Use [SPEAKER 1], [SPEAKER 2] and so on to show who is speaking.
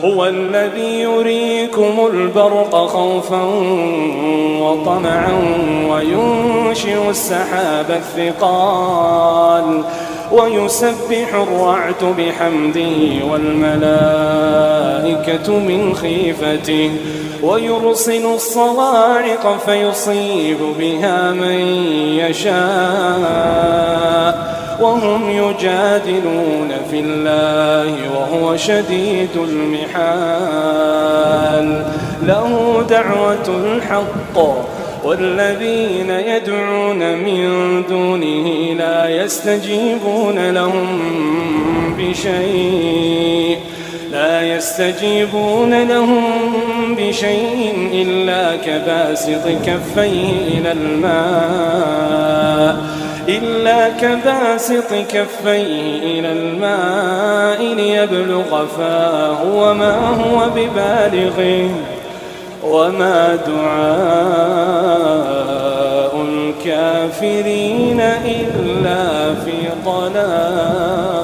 [SPEAKER 1] هو الذي يريكم البرق خوفا وطمعا وينشئ السحاب الثقال ويسبح الرعد بحمده والملائكة من خيفته ويرسل الصواعق فيصيب بها من يشاء وهم يجادلون في الله وهو شديد المحال له دعوة الحق والذين يدعون من دونه لا يستجيبون لهم بشيء إلا كباسط كفيه إلى الماء ليبلغ فاه وما هو ببالغه وما دعاء الكافرين إلا في ضلال.